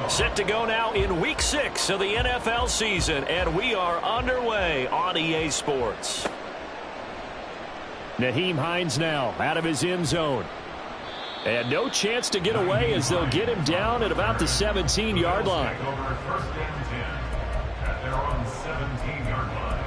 Set to go now in Week 6 of the NFL season, and we are underway on EA Sports. Nyheim Hines now out of his end zone. And no chance to get away as they'll get him down at about the 17-yard line. First and 10 at their own 17-yard line.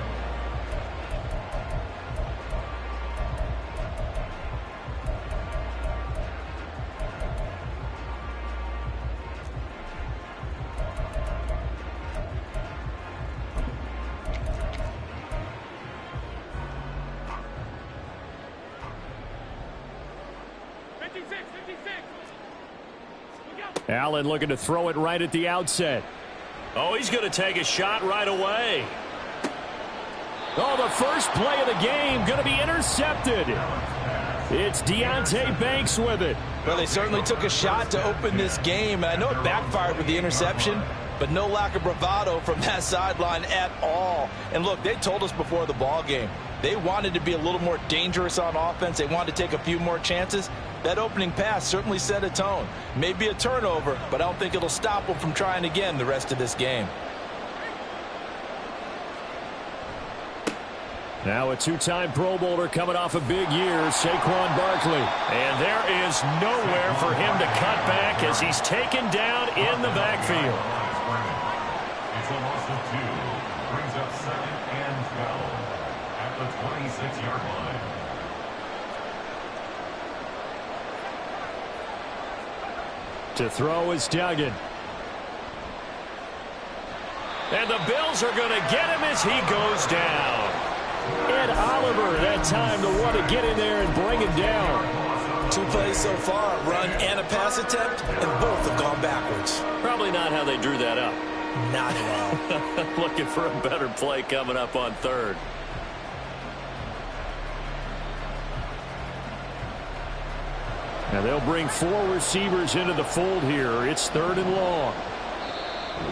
Allen looking to throw it right at the outset. Oh, he's going to take a shot right away. Oh, the first play of the game going to be intercepted. It's Deonte Banks with it. Well, they certainly took a shot to open this game. I know it backfired with the interception, but no lack of bravado from that sideline at all. And look, they told us before the ball game, they wanted to be a little more dangerous on offense. They wanted to take a few more chances. That opening pass certainly set a tone. Maybe a turnover, but I don't think it'll stop them from trying again the rest of this game. Now a two-time Pro Bowler coming off a big year, Saquon Barkley. And there is nowhere for him to cut back as he's taken down in the backfield. It's a loss of 2. Brings up 2nd and 12 at the 26-yard line. To throw is Duggan. And the Bills are going to get him as he goes down. Ed Oliver that time to want to get in there and bring him down. 2 plays so far, a run and a pass attempt, and both have gone backwards. Probably not how they drew that up. Not at all. Looking for a better play coming up on third. Now they'll bring 4 receivers into the fold here. It's 3rd and long.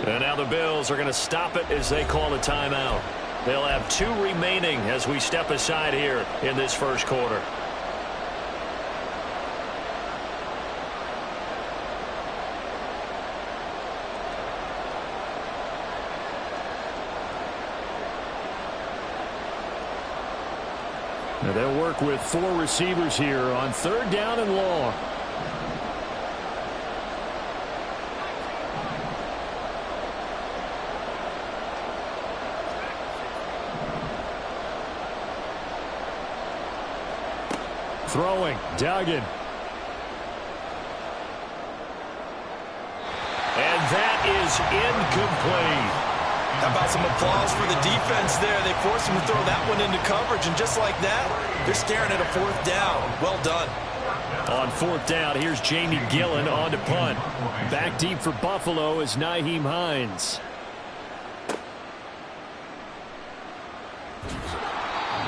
And now the Bills are going to stop it as they call a timeout. They'll have 2 remaining as we step aside here in this first quarter. Now they'll work with 4 receivers here on 3rd down and long. Throwing, Duggan. And that is incomplete. How about some applause for the defense there? They forced him to throw that one into coverage, and just like that, they're staring at a 4th down. Well done. On 4th down, here's Jamie Gillen on to punt. Back deep for Buffalo is Nyheim Hines.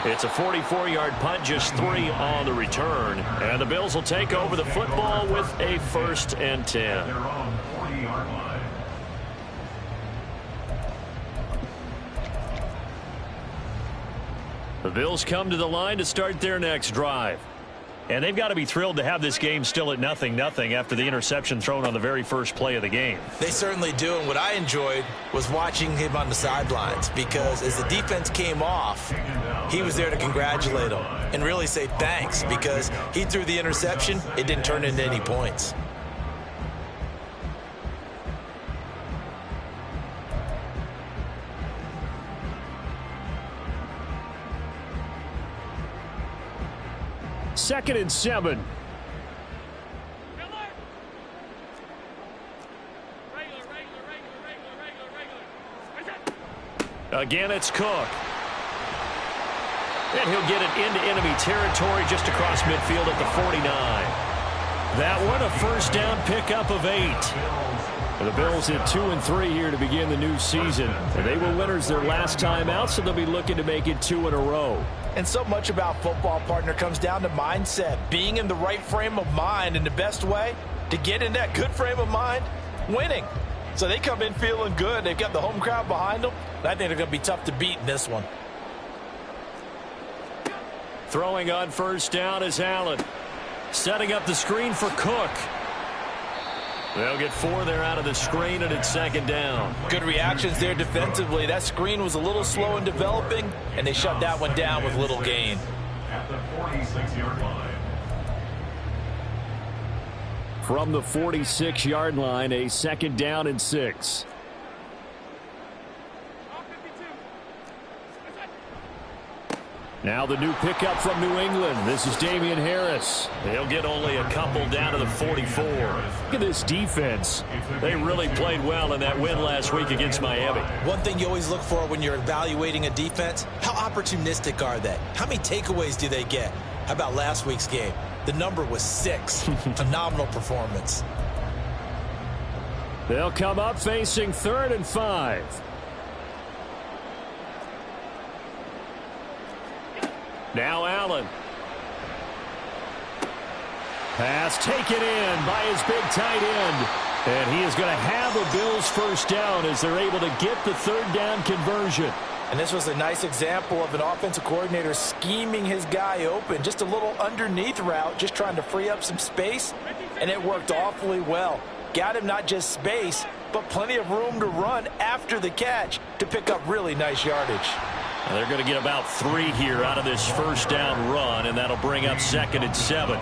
It's a 44-yard punt, just 3 on the return. And the Bills will take over the football with a 1st and 10. Their own 40-yard line. The Bills come to the line to start their next drive. And they've got to be thrilled to have this game still at 0-0 after the interception thrown on the very first play of the game. They certainly do, and what I enjoyed was watching him on the sidelines, because as the defense came off, he was there to congratulate them and really say thanks, because he threw the interception. It didn't turn into any points. Second and 7. Again, it's Cook. And he'll get it into enemy territory just across midfield at the 49. That one, a first down pickup of 8. The Bills hit 2-3 here to begin the new season. And they were winners their last time out, so they'll be looking to make it 2 in a row. And so much about football, partner, comes down to mindset. Being in the right frame of mind, and the best way to get in that good frame of mind, winning. So they come in feeling good. They've got the home crowd behind them. I think they're going to be tough to beat in this one. Throwing on first down is Allen. Setting up the screen for Cook. They'll get 4 there out of the screen, and it's second down. Good reactions there defensively. That screen was a little slow in developing, and they shut that one down with little gain. At the 46-yard line. From the 46-yard line, a second down and 6. Now the new pickup from New England. This is Damian Harris. They'll get only a couple down to the 44. Look at this defense. They really played well in that win last week against Miami. One thing you always look for when you're evaluating a defense, how opportunistic are they? How many takeaways do they get? How about last week's game? The number was 6. Phenomenal performance. They'll come up facing 3rd and 5. Now Allen. Pass taken in by his big tight end. And he is going to have a Bills first down as they're able to get the 3rd down conversion. And this was a nice example of an offensive coordinator scheming his guy open. Just a little underneath route, just trying to free up some space. And it worked awfully well. Got him not just space, but plenty of room to run after the catch to pick up really nice yardage. Now they're going to get about 3 here out of this first down run, and that'll bring up 2nd and 7.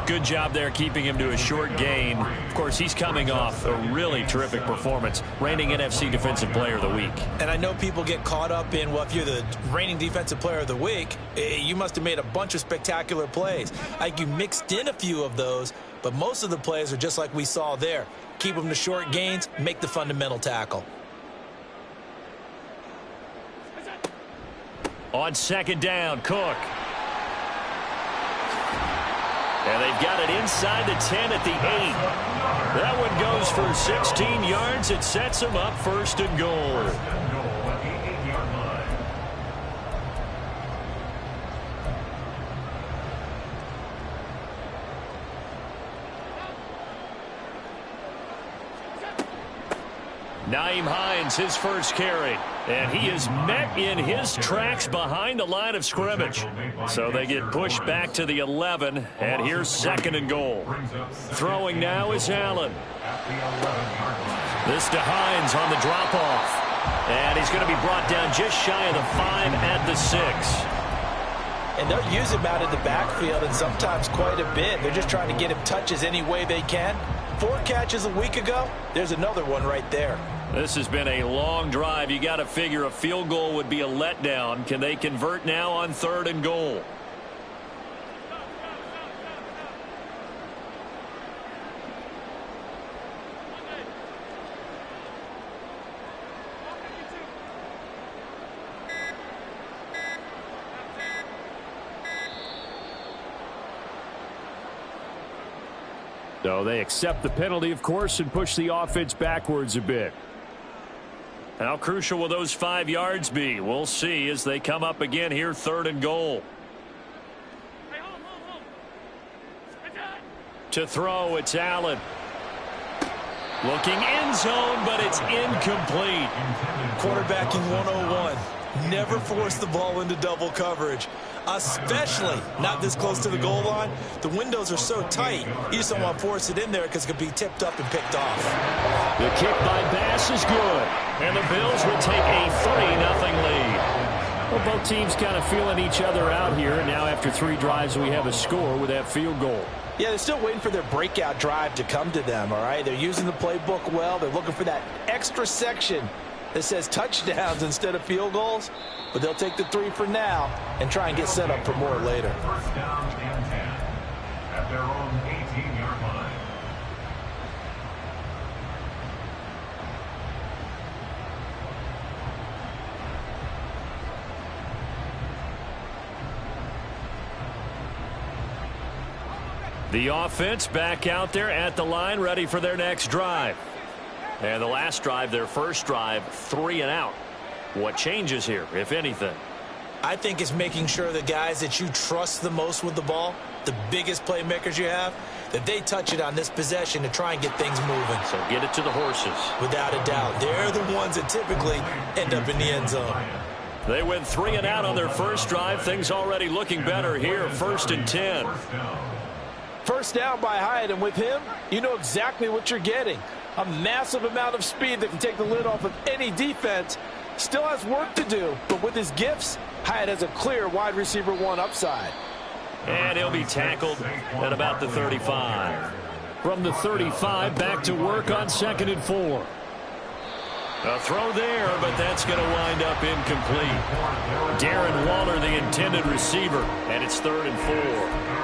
Good job there keeping him to a short gain. Of course, he's coming off a really terrific performance, reigning NFC Defensive Player of the Week. And I know people get caught up in, well, if you're the reigning Defensive Player of the Week, you must have made a bunch of spectacular plays. Like you mixed in a few of those, but most of the plays are just like we saw there. Keep them to short gains, make the fundamental tackle. On 2nd down, Cook. And they've got it inside the 10 at the 8. That one goes for 16 yards. It sets them up 1st and goal. Nyheim Hines, his first carry. And he is met in his tracks behind the line of scrimmage. So they get pushed back to the 11, and here's 2nd and goal. Throwing now is Allen. This to Hines on the drop-off. And he's going to be brought down just shy of the 5 at the 6. And they'll use him out of the backfield, and sometimes quite a bit. They're just trying to get him touches any way they can. 4 catches a week ago. There's another one right there. This has been a long drive. You got to figure a field goal would be a letdown. Can they convert now on 3rd and goal? So they accept the penalty, of course, and push the offense backwards a bit. How crucial will those 5 yards be? We'll see as they come up again here, 3rd and goal. To throw, it's Allen. Looking end zone, but it's incomplete. Quarterbacking 101. Never force the ball into double coverage, especially not this close to the goal line. The windows are so tight, you just don't want to force it in there because it could be tipped up and picked off. The kick by Bass is good. And the Bills will take a 3-0 lead. Well, both teams kind of feeling each other out here. And now after 3 drives, we have a score with that field goal. Yeah, they're still waiting for their breakout drive to come to them, all right? They're using the playbook well. They're looking for that extra section that says touchdowns instead of field goals. But they'll take the 3 for now and try and get set up for more later. 1st down and 10 at their own 18-yard line. The offense back out there at the line, ready for their next drive. And the last drive, their first drive, 3 and out. What changes here, if anything? I think it's making sure the guys that you trust the most with the ball, the biggest playmakers you have, that they touch it on this possession to try and get things moving. So get it to the horses. Without a doubt. They're the ones that typically end up in the end zone. They went 3 and out on their first drive. Things already looking better here, 1st and 10. First down by Hyatt, and with him, you know exactly what you're getting. A massive amount of speed that can take the lid off of any defense. Still has work to do, but with his gifts, Hyatt has a clear wide receiver 1 upside. And he'll be tackled at about the 35. From the 35, back to work on 2nd and 4. A throw there, but that's going to wind up incomplete. Darren Waller, the intended receiver, and it's 3rd and 4.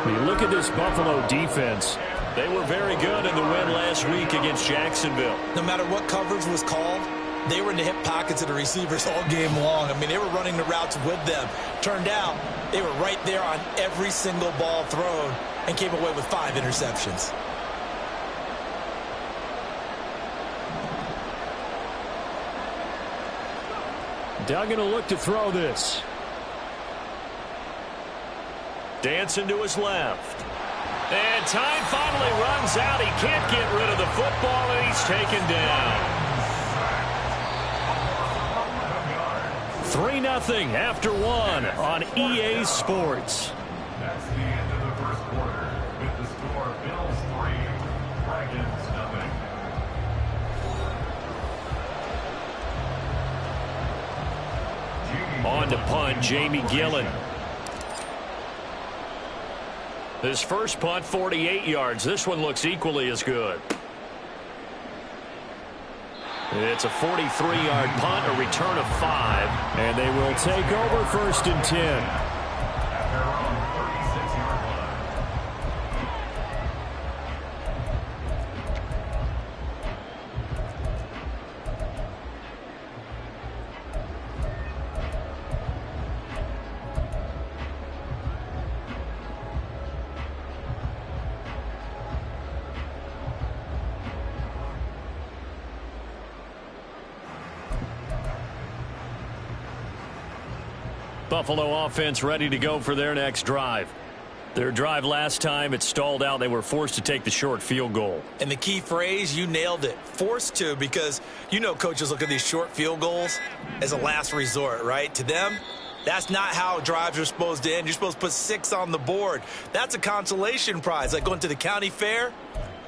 When you look at this Buffalo defense, they were very good in the win last week against Jacksonville. No matter what coverage was called, they were in the hip pockets of the receivers all game long. I mean, they were running the routes with them. Turned out, they were right there on every single ball thrown and came away with 5 interceptions. Duggan will look to throw this. Dancing to his left. And time finally runs out. He can't get rid of the football, and he's taken down. 3-0 after 1 on EA Sports. That's the end of the first quarter with the score Bills 3, Dragons 0. On to punt, Jamie Gillen. His first punt, 48 yards. This one looks equally as good. It's a 43-yard punt, a return of 5. And they will take over 1st and 10. At their own 36-yard line. Buffalo offense ready to go for their next drive. Their drive last time, it stalled out. They were forced to take the short field goal. And the key phrase, you nailed it, forced to, because you know coaches look at these short field goals as a last resort, right? To them, that's not how drives are supposed to end. You're supposed to put 6 on the board. That's a consolation prize, like going to the county fair.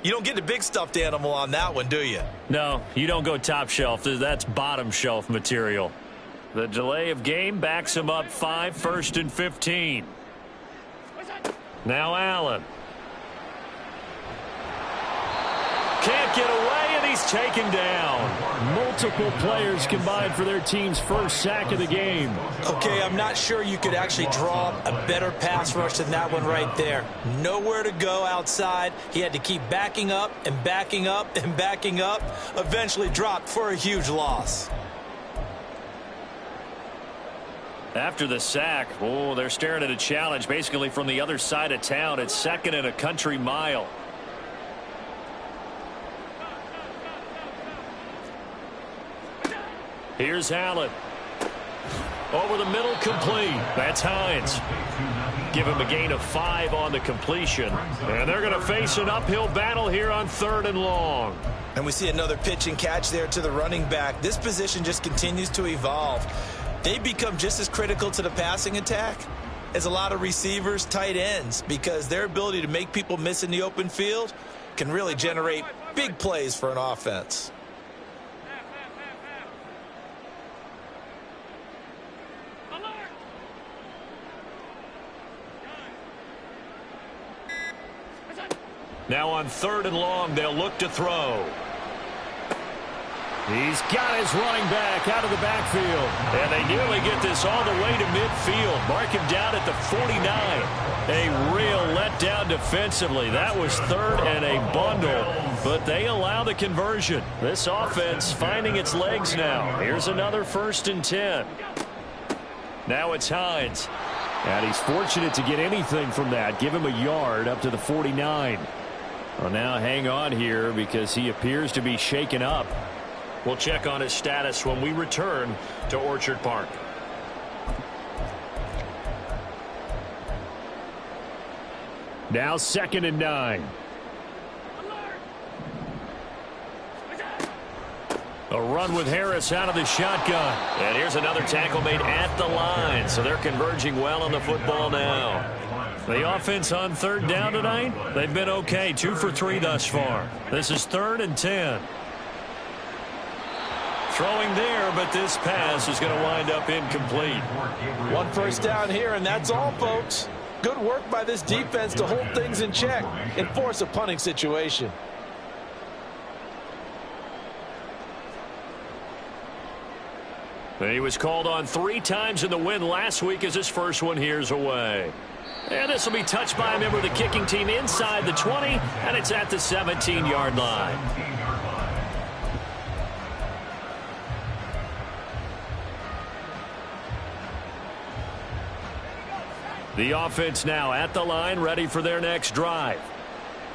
You don't get the big stuffed animal on that one, do you? No, you don't go top shelf. That's bottom shelf material. The delay of game backs him up 5, 1st and 15. Now Allen. Can't get away, and he's taken down. Multiple players combined for their team's first sack of the game. Okay, I'm not sure you could actually draw a better pass rush than that one right there. Nowhere to go outside. He had to keep backing up and backing up and backing up. Eventually dropped for a huge loss. After the sack, they're staring at a challenge basically from the other side of town. It's 2nd and a country mile. Here's Allen. Over the middle, complete. That's Hines. Give him a gain of 5 on the completion. And they're going to face an uphill battle here on 3rd and long. And we see another pitch and catch there to the running back. This position just continues to evolve. They become just as critical to the passing attack as a lot of receivers, tight ends, because their ability to make people miss in the open field can really generate big plays for an offense. Now on 3rd and long, they'll look to throw. He's got his running back out of the backfield. And they nearly get this all the way to midfield. Mark him down at the 49. A real letdown defensively. That was 3rd and a bundle, but they allow the conversion. This offense finding its legs now. Here's another 1st and 10. Now it's Hines. And he's fortunate to get anything from that. Give him a yard up to the 49. Well, now hang on here because he appears to be shaken up. We'll check on his status when we return to Orchard Park. Now 2nd and 9. A run with Harris out of the shotgun. And here's another tackle made at the line. So they're converging well on the football now. The offense on third down tonight, they've been okay. 2 for 3 thus far. This is 3rd and 10. Throwing there, but this pass is going to wind up incomplete. 1 first down here, and that's all, folks. Good work by this defense to hold things in check and force a punting situation. He was called on 3 times in the win last week as his first one here's away. And this will be touched by a member of the kicking team inside the 20, and it's at the 17-yard line. The offense now at the line, ready for their next drive.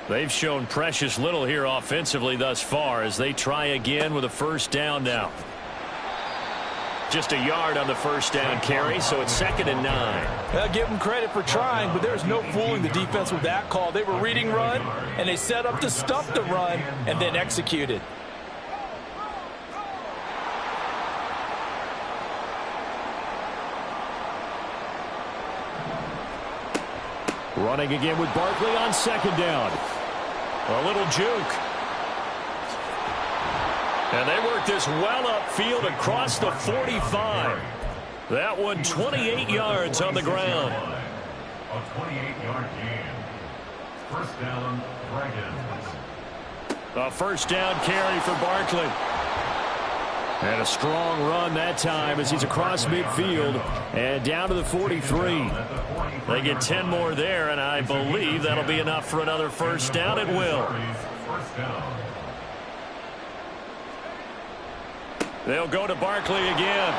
They've shown precious little here offensively thus far as they try again with a first down now. Just a yard on the first down carry, so it's 2nd and 9. I'll give them credit for trying, but there's no fooling the defense with that call. They were reading run, and they set up to stuff the run and then executed. Running again with Barkley on 2nd down. A little juke. And they work this well upfield across the 45. That one 28 yards on the ground. A 28-yard gain. First down, Dragons. A first down carry for Barkley. And a strong run that time as he's across midfield and down to the 43. They get 10 more there, and I believe that'll be enough for another first down. It will. First down. They'll go to Barkley again.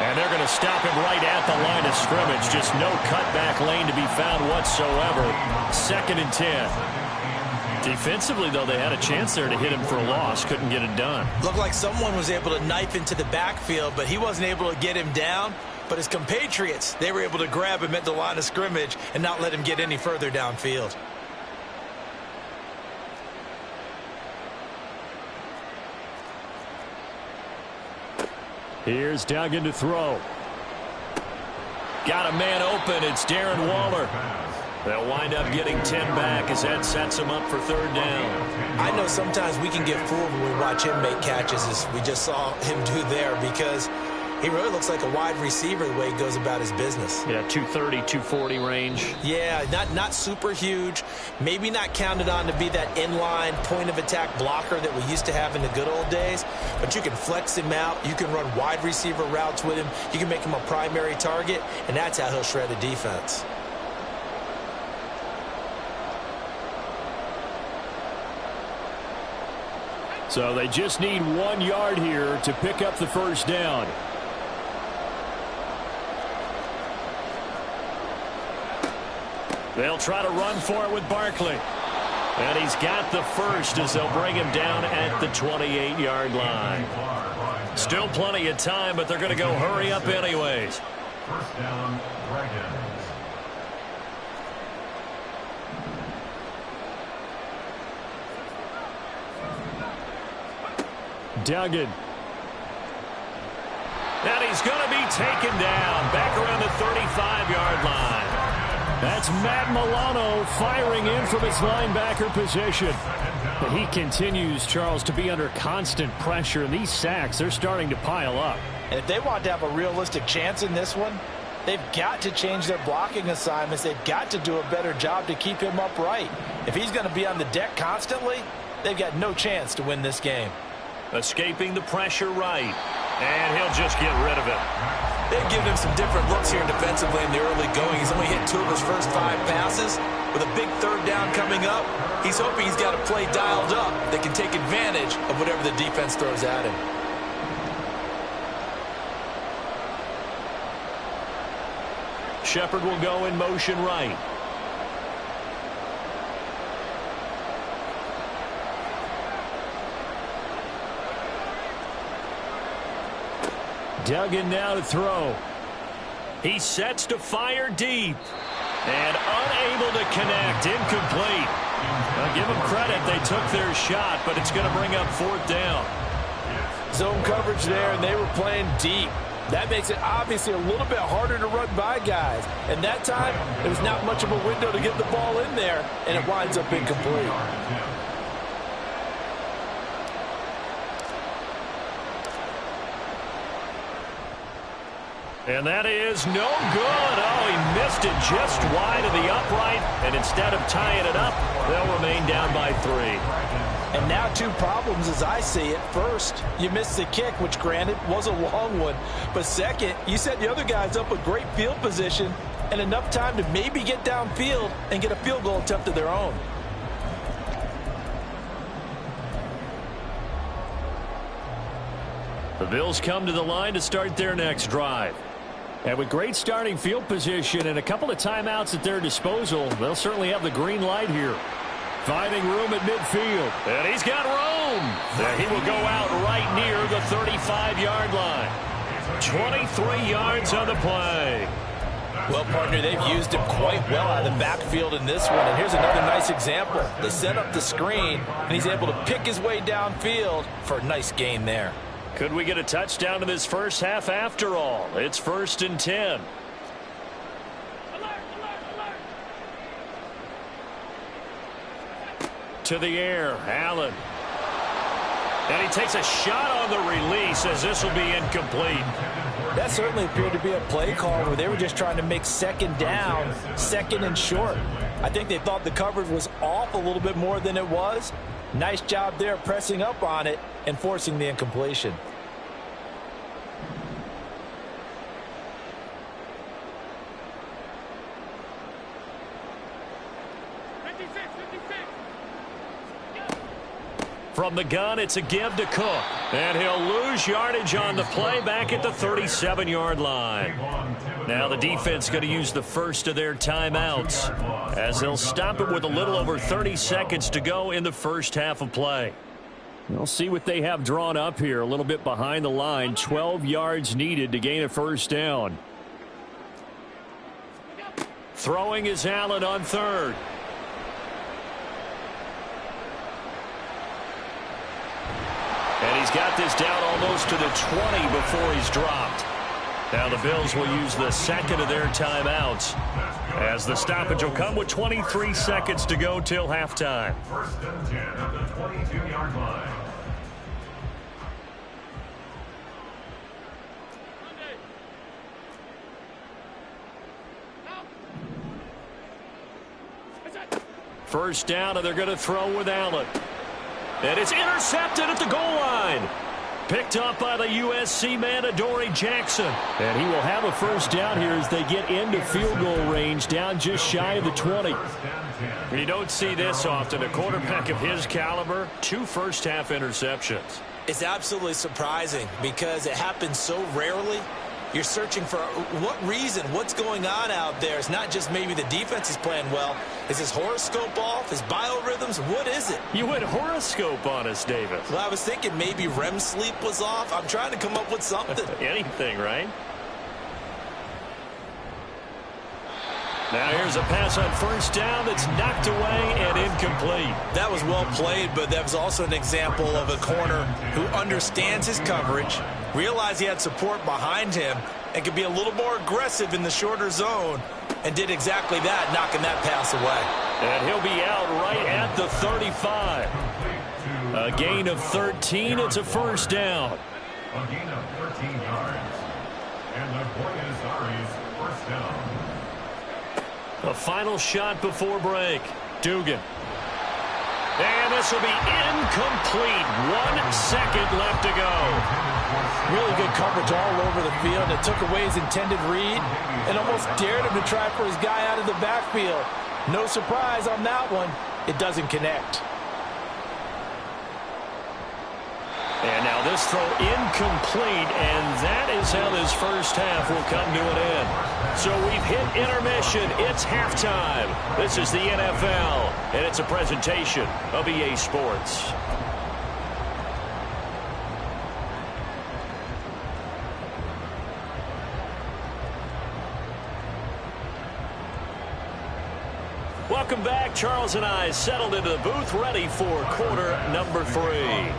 And they're going to stop him right at the line of scrimmage. Just no cutback lane to be found whatsoever. 2nd and 10. Defensively, though, they had a chance there to hit him for a loss. Couldn't get it done. Looked like someone was able to knife into the backfield, but he wasn't able to get him down. But his compatriots, they were able to grab him at the line of scrimmage and not let him get any further downfield. Here's Duggan to throw. Got a man open. It's Darren Waller. They'll wind up getting 10 back as that sets him up for 3rd down. I know sometimes we can get fooled when we watch him make catches, as we just saw him do there, because he really looks like a wide receiver the way he goes about his business. Yeah, 230, 240 range. Yeah, not super huge. Maybe not counted on to be that inline point-of-attack blocker that we used to have in the good old days. But you can flex him out. You can run wide receiver routes with him. You can make him a primary target, and that's how he'll shred a defense. So they just need 1 yard here to pick up the first down. They'll try to run for it with Barkley. And he's got the first as they'll bring him down at the 28-yard line. Still plenty of time, but they're going to go hurry up anyways. First down, Dragons. Duggan. And he's going to be taken down back around the 35-yard line. That's Matt Milano firing in from his linebacker position. But he continues, Charles, to be under constant pressure. And these sacks, they're starting to pile up. And if they want to have a realistic chance in this one, they've got to change their blocking assignments. They've got to do a better job to keep him upright. If he's going to be on the deck constantly, they've got no chance to win this game. Escaping the pressure right. And he'll just get rid of it. They've given him some different looks here defensively in the early going. He's only hit 2 of his first 5 passes. With a big 3rd down coming up, he's hoping he's got a play dialed up that can take advantage of whatever the defense throws at him. Shepard will go in motion right. Duggan now to throw. He sets to fire deep. And unable to connect. Incomplete. I'll give them credit. They took their shot, but it's going to bring up 4th down. Zone coverage there, and they were playing deep. That makes it obviously a little bit harder to run by guys. And that time, there was not much of a window to get the ball in there, and it winds up incomplete. And that is no good. Oh, he missed it just wide of the upright. And instead of tying it up, they'll remain down by 3. And now 2 problems as I see it. First, you missed the kick, which granted was a long one. But second, you set the other guys up with great field position and enough time to maybe get downfield and get a field goal attempt of their own. The Bills come to the line to start their next drive. And with great starting field position and a couple of timeouts at their disposal, they'll certainly have the green light here. Finding room at midfield. And he's got room. And he will go out right near the 35-yard line. 23 yards on the play. Well, partner, they've used him quite well out of the backfield in this one. And here's another nice example. They set up the screen, and he's able to pick his way downfield for a nice gain there. Could we get a touchdown in this first half after all? It's 1st and 10. To the air, Allen. And he takes a shot on the release as this will be incomplete. That certainly appeared to be a play call where they were just trying to make second down, second and short. I think they thought the coverage was off a little bit more than it was. Nice job there pressing up on it and forcing the incompletion. From the gun, it's a give to Cook. And he'll lose yardage on the play back at the 37-yard line. Now the defense going to use the first of their timeouts as they'll stop it with a little over 30 seconds to go in the first half of play. We'll see what they have drawn up here. A little bit behind the line. 12 yards needed to gain a first down. Throwing is Allen on 3rd. And he's got this down almost to the 20 before he's dropped. Now the Bills will use the second of their timeouts as the stoppage will come with 23 seconds to go till halftime. 1st and 10 at the 22-yard line. First down, and they're going to throw with Allen. And it's intercepted at the goal line. Picked up by the USC man, Adoree Jackson. And he will have a first down here as they get into field goal range, down just shy of the 20. You don't see this often. A quarterback of his caliber, 2 first-half interceptions. It's absolutely surprising because it happens so rarely. You're searching for what reason, what's going on out there. It's not just maybe the defense is playing well. Is his horoscope off? His biorhythms? What is it? You went horoscope on us, David. Well, I was thinking maybe REM sleep was off. I'm trying to come up with something. Anything, right? Now here's a pass on first down that's knocked away and incomplete. That was well played, but that was also an example of a corner who understands his coverage, realized he had support behind him, and could be a little more aggressive in the shorter zone, and did exactly that, knocking that pass away. And he'll be out right at the 35. A gain of 13. It's a first down. A gain of 13 yards. And the Buenos Aires first down. A final shot before break. Dugan. And this will be incomplete. 1 second left to go. Really good coverage all over the field. It took away his intended read and almost dared him to try for his guy out of the backfield. No surprise on that one. It doesn't connect. And now this throw incomplete, and that is how this first half will come to an end. So we've hit intermission. It's halftime. This is the NFL, and it's a presentation of EA Sports. Welcome back. Charles and I settled into the booth, ready for quarter number 3.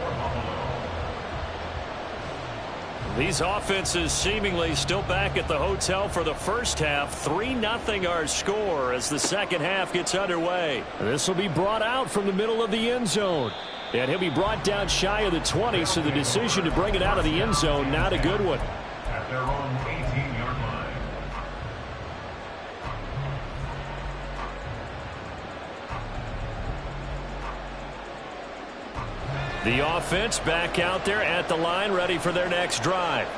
These offenses seemingly still back at the hotel for the first half. 3-0 our score as the second half gets underway. This will be brought out from the middle of the end zone. And he'll be brought down shy of the 20, so the decision to bring it out of the end zone, not a good one. At their own 18-yard line. The offense back out there at the line, ready for their next drive.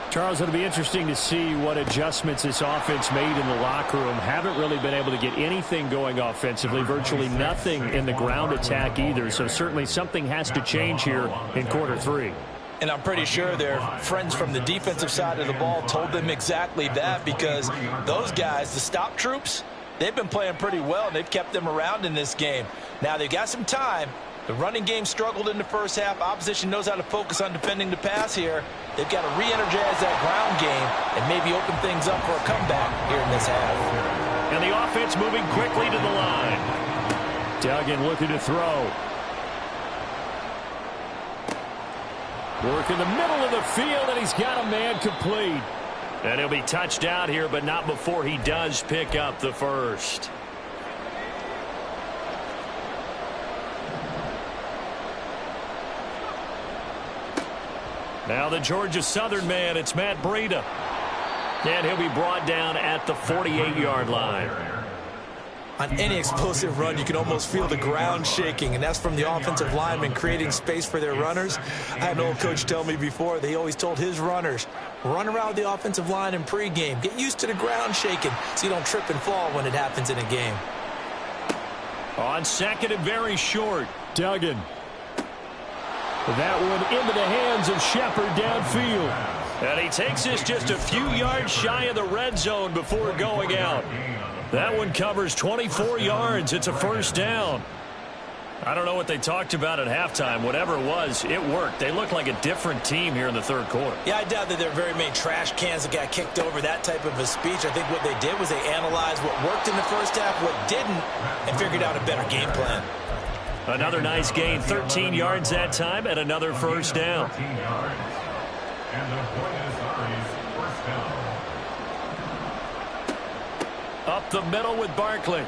Charles, it'll be interesting to see what adjustments this offense made in the locker room. Haven't really been able to get anything going offensively, virtually nothing in the ground attack either. So certainly something has to change here in quarter three. And I'm pretty sure their friends from the defensive side of the ball told them exactly that, because those guys, the stop troops, they've been playing pretty well, and they've kept them around in this game. Now they've got some time. The running game struggled in the first half. Opposition knows how to focus on defending the pass here. They've got to re-energize that ground game and maybe open things up for a comeback here in this half. And the offense moving quickly to the line. Duggan looking to throw. Work in the middle of the field, and he's got a man complete. And he'll be touched out here, but not before he does pick up the first. Now the Georgia Southern man, it's Matt Breida. And he'll be brought down at the 48-yard line. On any explosive run, you can almost feel the ground shaking, and that's from the offensive linemen creating space for their runners. I had an old coach tell me before, they always told his runners, run around the offensive line in pregame. Get used to the ground shaking so you don't trip and fall when it happens in a game. On second and very short, Duggan. That one into the hands of Shepard downfield. And he takes this just a few yards shy of the red zone before going out. That one covers 24 yards. It's a first down. I don't know what they talked about at halftime. Whatever it was, it worked. They look like a different team here in the third quarter. Yeah, I doubt that there are very many trash cans that got kicked over, that type of a speech. I think what they did was they analyzed what worked in the first half, what didn't, and figured out a better game plan. Another nice gain, 13 yards that time, and another first down. 13 yards. And the Buenos Aires first down. Up the middle with Barkley.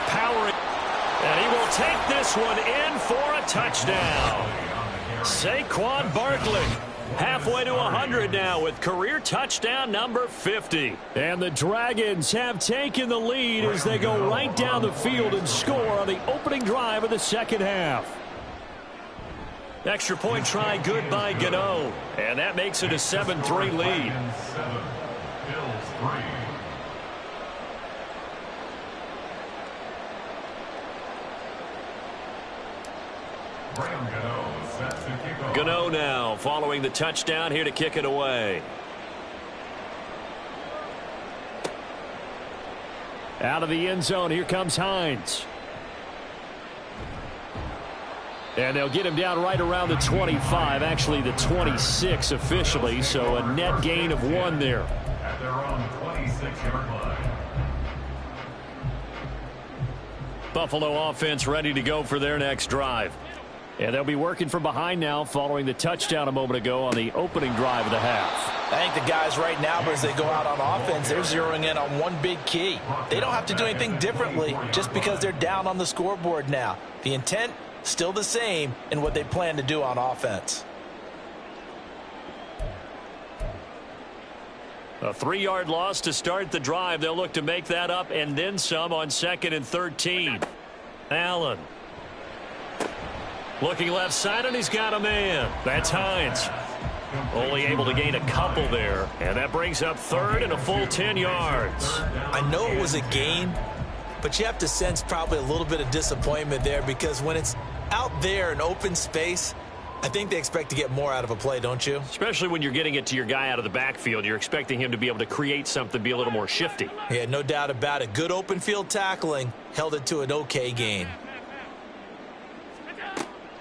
Powering. And he will take this one in for a touchdown. Saquon Barkley. Halfway to 100 now with career touchdown number 50. And the Dragons have taken the lead as they go right down the field and score on the opening drive of the second half. Extra point try good by Gano. And that makes it a 7-3 lead. 7, Bills 3. Graham Gano set to kick off. Gano now following the touchdown here to kick it away. Out of the end zone, here comes Hines. And they'll get him down right around the 25, actually the 26 officially, so a net gain of 1 there. At their own 26-yard line. Buffalo offense ready to go for their next drive. And they'll be working from behind now following the touchdown a moment ago on the opening drive of the half. I think the guys right now, as they go out on offense, they're zeroing in on one big key. They don't have to do anything differently just because they're down on the scoreboard now. The intent, still the same in what they plan to do on offense. A 3-yard loss to start the drive. They'll look to make that up and then some on 2nd and 13. Allen. Looking left side, and he's got a man. That's Hines. Only able to gain a couple there. And that brings up 3rd and a full 10 yards. I know it was a gain, but you have to sense probably a little bit of disappointment there, because when it's out there in open space, I think they expect to get more out of a play, don't you? Especially when you're getting it to your guy out of the backfield. You're expecting him to be able to create something, be a little more shifty. Yeah, no doubt about it. Good open field tackling held it to an okay gain.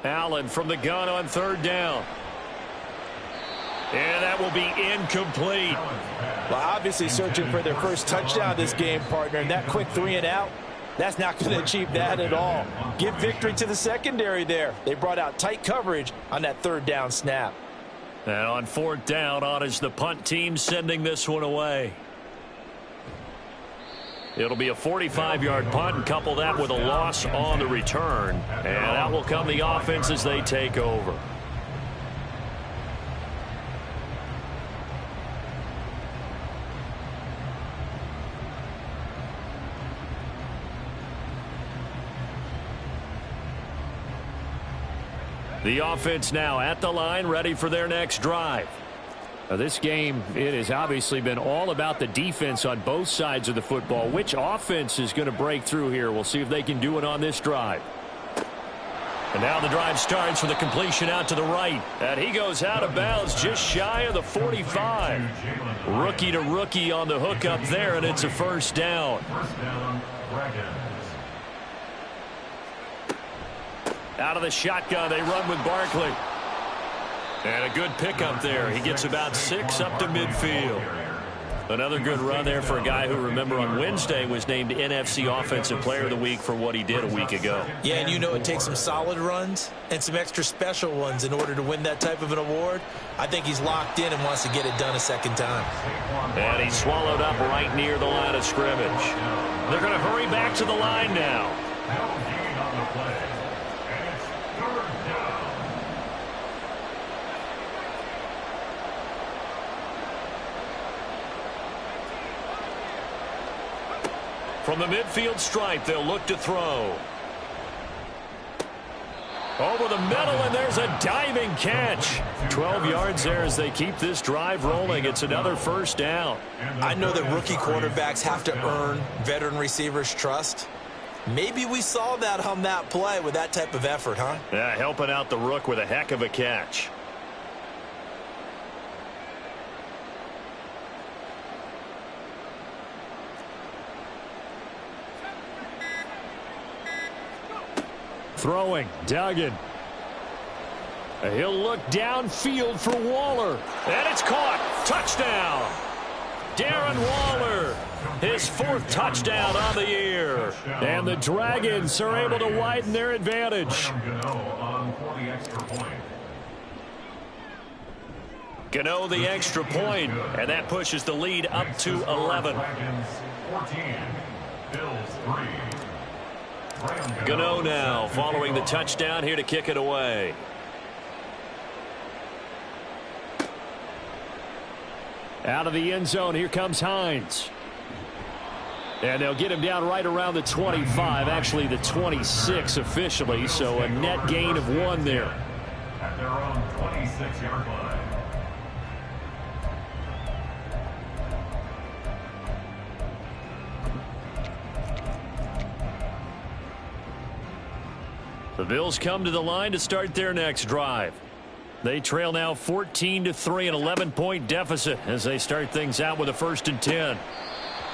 Allen from the gun on 3rd down. And that will be incomplete. Well, obviously searching for their first touchdown this game, partner, and that quick 3 and out, that's not going to achieve that at all. Give victory to the secondary there. They brought out tight coverage on that 3rd down snap. And on fourth down, on is the punt team sending this one away. It'll be a 45-yard punt, and couple that with a loss on the return. And out will come the offense as they take over. The offense now at the line, ready for their next drive. This game, it has obviously been all about the defense on both sides of the football. Which offense is going to break through here? We'll see if they can do it on this drive. And now the drive starts with a completion out to the right. And he goes out of bounds just shy of the 45. Rookie to rookie on the hook up there, and it's a first down. First down, Dragons. Out of the shotgun, they run with Barkley. And a good pickup there. He gets about 6 up to midfield. Another good run there for a guy who, remember, on Wednesday was named NFC Offensive Player of the Week for what he did a week ago. Yeah, and you know it takes some solid runs and some extra special ones in order to win that type of an award. I think he's locked in and wants to get it done a second time. And he's swallowed up right near the line of scrimmage. They're going to hurry back to the line now. No gain on the play. And it's third down. From the midfield stripe, they'll look to throw. Over the middle, and there's a diving catch. 12 yards there as they keep this drive rolling. It's another first down. I know that rookie quarterbacks have to earn veteran receivers' trust. Maybe we saw that on that play with that type of effort, huh? Yeah, helping out the rook with a heck of a catch. Throwing, Duggan. He'll look downfield for Waller. And it's caught. Touchdown. Darren Waller. His 4th touchdown on the year. And the Dragons are able to widen their advantage. Gano the extra point, and that pushes the lead up to 11. Dragons 14, Bills 3. Gano now following the touchdown here to kick it away. Out of the end zone, here comes Hines. And they'll get him down right around the 25, actually the 26 officially, so a net gain of 1 there. At their own 26-yard line. The Bills come to the line to start their next drive. They trail now 14-3, an 11-point deficit as they start things out with a 1st and 10.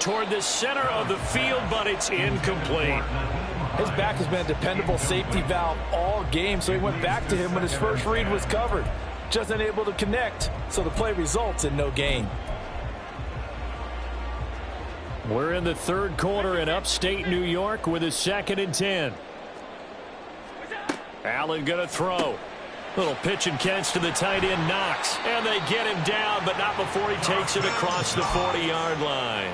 Toward the center of the field, but it's incomplete. His back has been a dependable safety valve all game, so he went back to him when his first read was covered. Just unable to connect, so the play results in no gain. We're in the 3rd quarter in upstate New York with a 2nd and 10. Allen going to throw. Little pitch and catch to the tight end, Knox. And they get him down, but not before he takes it across the 40-yard line.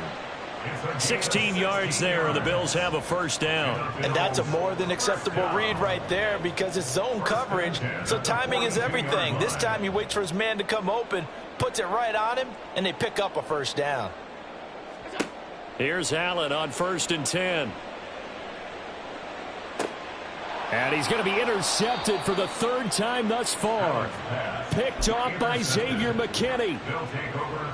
16 yards there, and the Bills have a first down. And that's a more than acceptable read right there because it's zone coverage, so timing is everything. This time he waits for his man to come open, puts it right on him, and they pick up a first down. Here's Allen on 1st and 10. And he's going to be intercepted for the 3rd time thus far. Picked off by Xavier McKinney.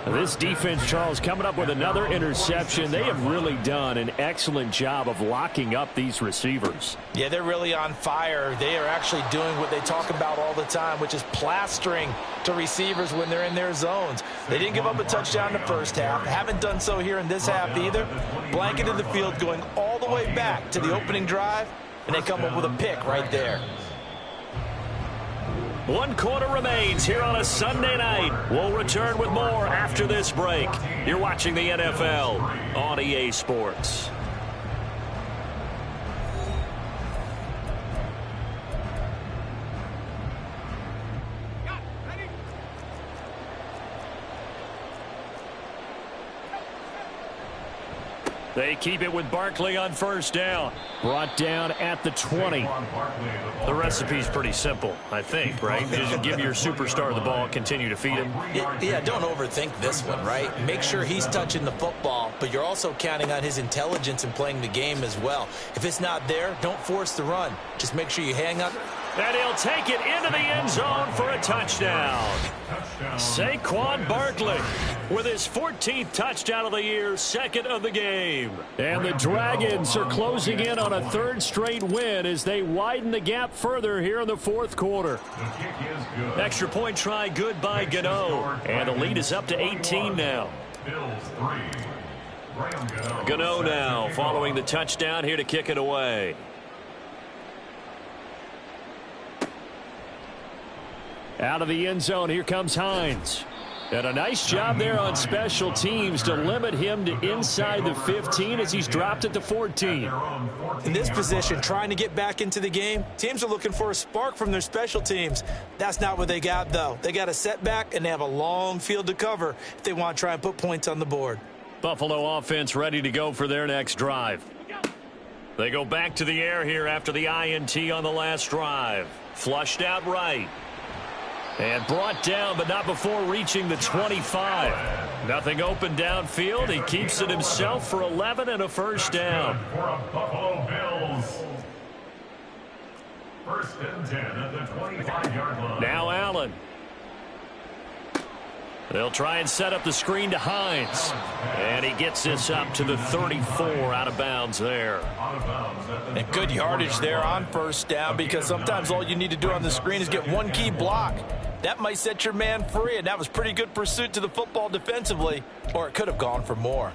This defense, Charles, coming up with another interception. They have really done an excellent job of locking up these receivers. Yeah, they're really on fire. They are actually doing what they talk about all the time, which is plastering to receivers when they're in their zones. They didn't give up a touchdown in the first half. Haven't done so here in this half either. Blanketed the field going all the way back to the opening drive. And they come up with a pick right there. 1 quarter remains here on a Sunday night. We'll return with more after this break. You're watching the NFL on EA Sports. They keep it with Barkley on first down. Brought down at the 20. The recipe's pretty simple, I think, right? Just give your superstar the ball, continue to feed him. Yeah, don't overthink this one, right? Make sure he's touching the football, but you're also counting on his intelligence in playing the game as well. If it's not there, don't force the run. Just make sure you hang up. And he'll take it into the end zone for a touchdown. Saquon Barkley with his 14th touchdown of the year, second of the game. And the Dragons are closing in on a third straight win as they widen the gap further here in the fourth quarter. Extra point try good by Gano. And the lead is up to 18 now. Gano now following the touchdown here to kick it away. Out of the end zone, here comes Hines. And a nice job there on special teams to limit him to inside the 15 as he's dropped at the 14. In this position, trying to get back into the game, teams are looking for a spark from their special teams. That's not what they got, though. They got a setback, and they have a long field to cover if they want to try and put points on the board. Buffalo offense ready to go for their next drive. They go back to the air here after the INT on the last drive. Flushed out right. And brought down, but not before reaching the 25. Nothing open downfield. He keeps it himself for 11 and a first down. Buffalo Bills. First and 10 at the 25-yard line. Now Allen. They'll try and set up the screen to Hines. And he gets this up to the 34 out of bounds there. And good yardage there on first down because sometimes all you need to do on the screen is get one key block. That might set your man free, and that was pretty good pursuit to the football defensively, or it could have gone for more.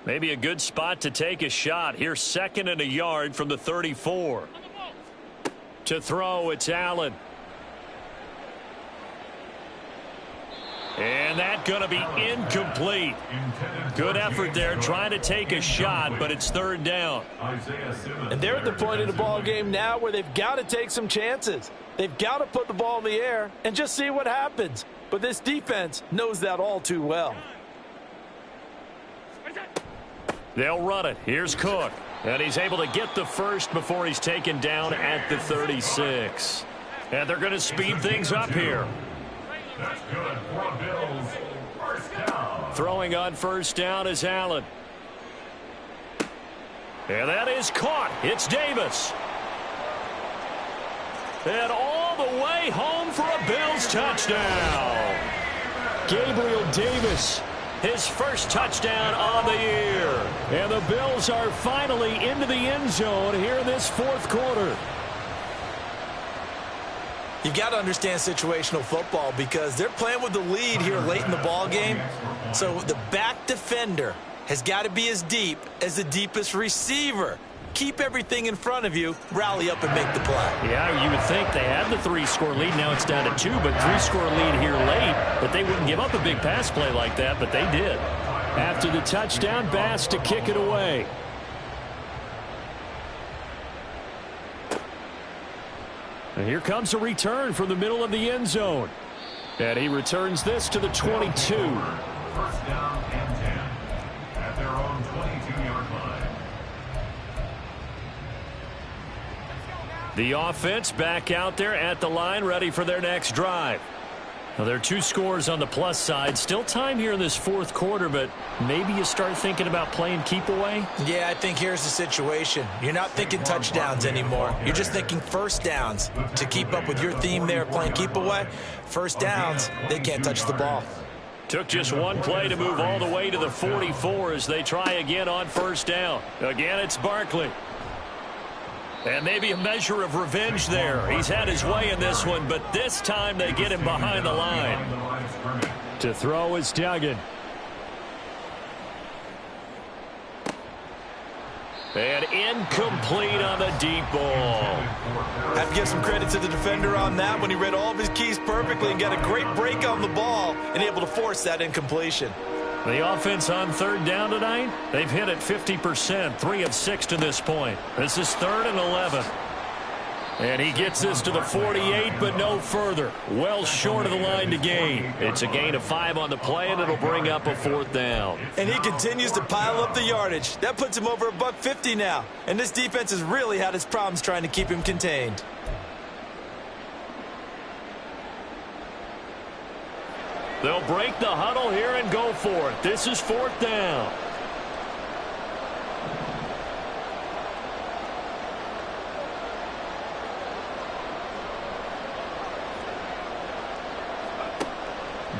Maybe a good spot to take a shot. Here's second and a yard from the 34. To throw, it's Allen. And that's going to be incomplete. Good effort there trying to take a shot, but it's third down. And they're at the point of the ball game now where they've got to take some chances. They've got to put the ball in the air and just see what happens. But this defense knows that all too well. They'll run it. Here's Cook. And he's able to get the first before he's taken down at the 36. And they're going to speed things up here. That's good for Bills. First down. Throwing on first down is Allen. And that is caught. It's Davis. And all the way home for a Bills touchdown. Gabriel Davis. His first touchdown on the year. And the Bills are finally into the end zone here in this fourth quarter. You've got to understand situational football because they're playing with the lead here late in the ball game. So the back defender has got to be as deep as the deepest receiver. Keep everything in front of you, rally up and make the play. Yeah, you would think they had the 3-score lead. Now it's down to 2, but 3-score lead here late. But they wouldn't give up a big pass play like that, but they did. After the touchdown, Bass to kick it away. And here comes a return from the middle of the end zone. And he returns this to the 22. First down and 10 at their own 22-yard line. The offense back out there at the line, ready for their next drive. Now, there are 2 scores on the plus side. Still time here in this fourth quarter, but maybe you start thinking about playing keep away? Yeah, I think here's the situation. You're not thinking touchdowns anymore. You're just thinking first downs. To keep up with your theme there, playing keep away, first downs, they can't touch the ball. Took just one play to move all the way to the 44 as they try again on first down. Again, it's Barkley. And maybe a measure of revenge there. He's had his way in this one, but this time they get him behind the line. To throw is Duggan. And incomplete on the deep ball. I have to give some credit to the defender on that when he read all of his keys perfectly and got a great break on the ball and able to force that incompletion. The offense on third down tonight, they've hit it 50%, 3 of 6 to this point. This is 3rd and 11. And he gets this to the 48, but no further. Well short of the line to gain. It's a gain of 5 on the play, and it'll bring up a 4th down. And he continues to pile up the yardage. That puts him over $150 now. And this defense has really had its problems trying to keep him contained. They'll break the huddle here and go for it. This is 4th down.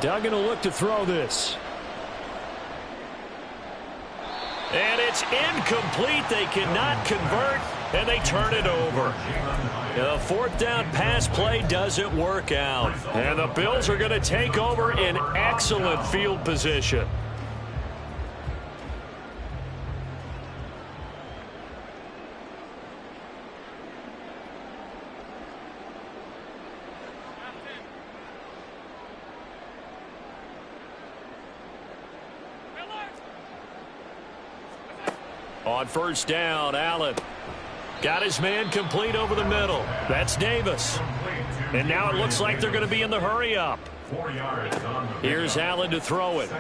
Duggan will look to throw this. And it's incomplete. They cannot convert, and they turn it over. The 4th down pass play doesn't work out. And the Bills are going to take over in excellent field position. On 1st down, Allen got his man complete over the middle. That's Davis. And now it looks like they're going to be in the hurry up. Here's Allen to throw it.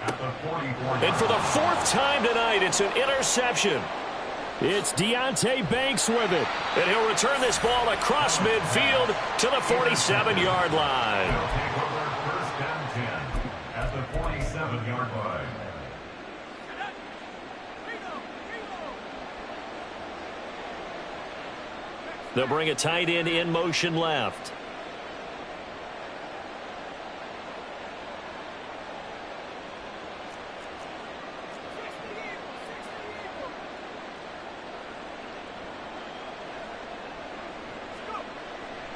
And for the 4th time tonight, it's an interception. It's Deonte Banks with it. And he'll return this ball across midfield to the 47-yard line. First down 10 at the 47-yard line. They'll bring a tight end in motion left.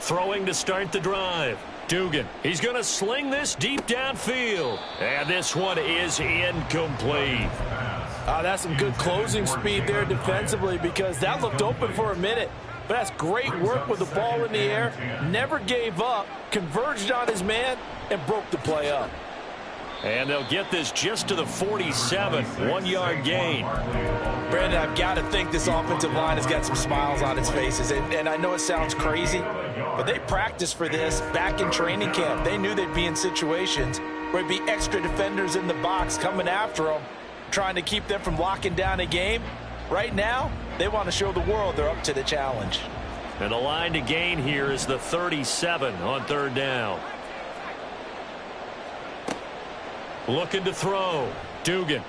Throwing to start the drive. Dugan. He's going to sling this deep downfield. And this one is incomplete. That's some good closing speed there defensively, because that looked open for a minute. But that's great work with the ball in the air. Never gave up, converged on his man, and broke the play up. And they'll get this just to the 47, 1-yard gain. Brandon, I've got to think this offensive line has got some smiles on its faces. And I know it sounds crazy, but they practiced for this back in training camp. They knew they'd be in situations where there'd be extra defenders in the box coming after them, trying to keep them from locking down a game. Right now, they want to show the world they're up to the challenge. And the line to gain here is the 37 on 3rd down. Looking to throw. Dugan.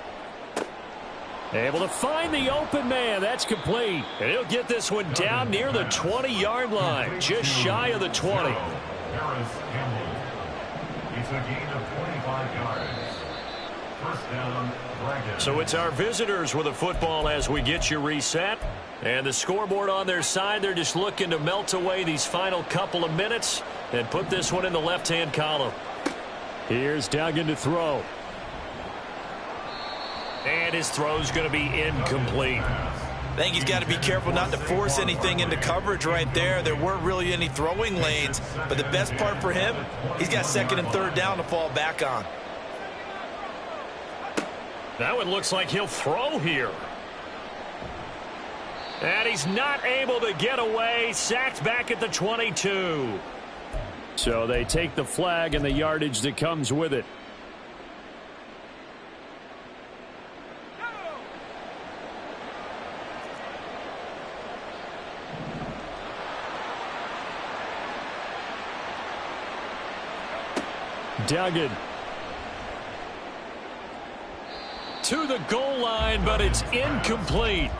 Able to find the open man. That's complete. And he'll get this one down near the 20-yard line. Just shy of the 20. Harris Campbell. It's a gain of 25 yards. First down, Dragons. So it's our visitors with the football as we get you reset. And the scoreboard on their side, they're just looking to melt away these final couple of minutes and put this one in the left-hand column. Here's Duggan to throw. And his throw's going to be incomplete. I think he's got to be careful not to force anything into coverage right there. There weren't really any throwing lanes, but the best part for him, he's got 2nd and 3rd down to fall back on. That one looks like he'll throw here. And he's not able to get away. Sacked back at the 22. So they take the flag and the yardage that comes with it. Duggan. To the goal line, but it's incomplete.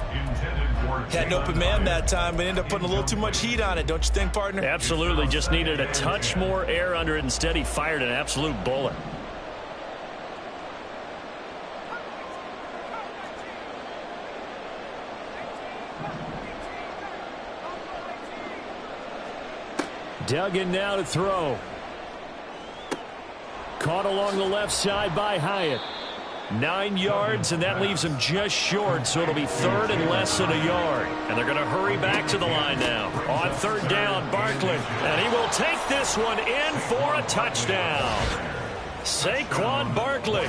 Had an open man that time, but ended up putting a little too much heat on it, don't you think, partner? Absolutely. Just needed a touch more air under it. Instead, he fired an absolute bullet. Duggan now to throw. Caught along the left side by Hyatt. 9 yards, and that leaves him just short, so it'll be 3rd and less than a yard. And they're going to hurry back to the line now. On 3rd down, Barkley. And he will take this one in for a touchdown. Saquon Barkley.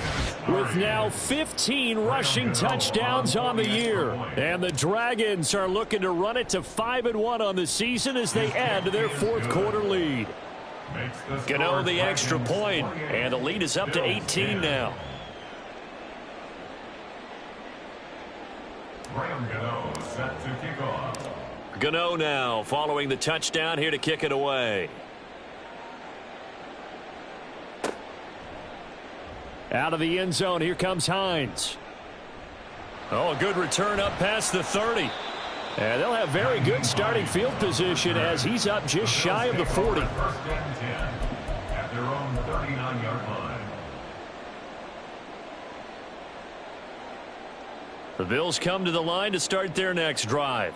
With now 15 rushing touchdowns on the year. And the Dragons are looking to run it to 5-1 on the season as they add to their fourth quarter lead. Gano the extra point, and the lead is up to 18 now. Graham Gano set to kick off. Gano now following the touchdown here to kick it away. Out of the end zone, here comes Hines. Oh, a good return up past the 30. And they'll have very good starting field position as he's up just shy of the 40. First and 10 at their own 39-yard line. The Bills come to the line to start their next drive.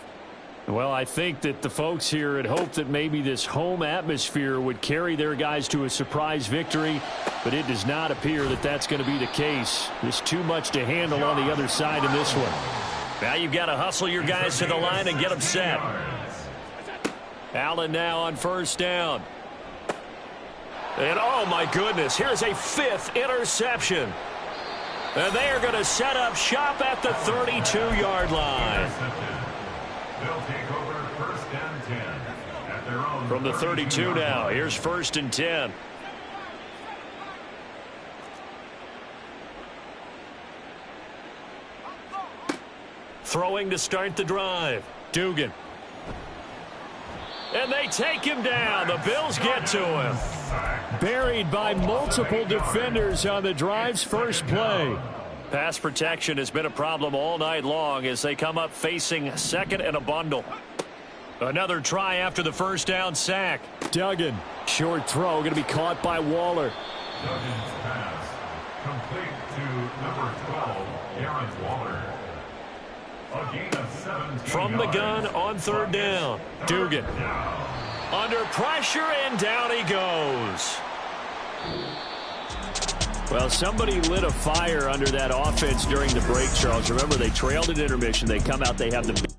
Well, I think that the folks here had hoped that maybe this home atmosphere would carry their guys to a surprise victory, but it does not appear that that's going to be the case. There's too much to handle on the other side in this one. Now you've got to hustle your guys to the line and get them set. Allen now on first down. And oh my goodness, here's a 5th interception. And they are going to set up shop at the 32-yard line. They'll take over first and 10 at their own. From the 32 now, here's first and 10. Throwing to start the drive. Dugan. And they take him down. The Bills get to him. Buried by multiple defenders on the drive's first play. Pass protection has been a problem all night long as they come up facing second and a bundle. Another try after the first down sack. Duggan, short throw, going to be caught by Waller. Duggan's pass complete to number 12, Darren Waller. A gain of 17 From the gun on third down. Dugan. Under pressure, and down he goes. Well, somebody lit a fire under that offense during the break, Charles. Remember, they trailed at intermission. They come out, they have the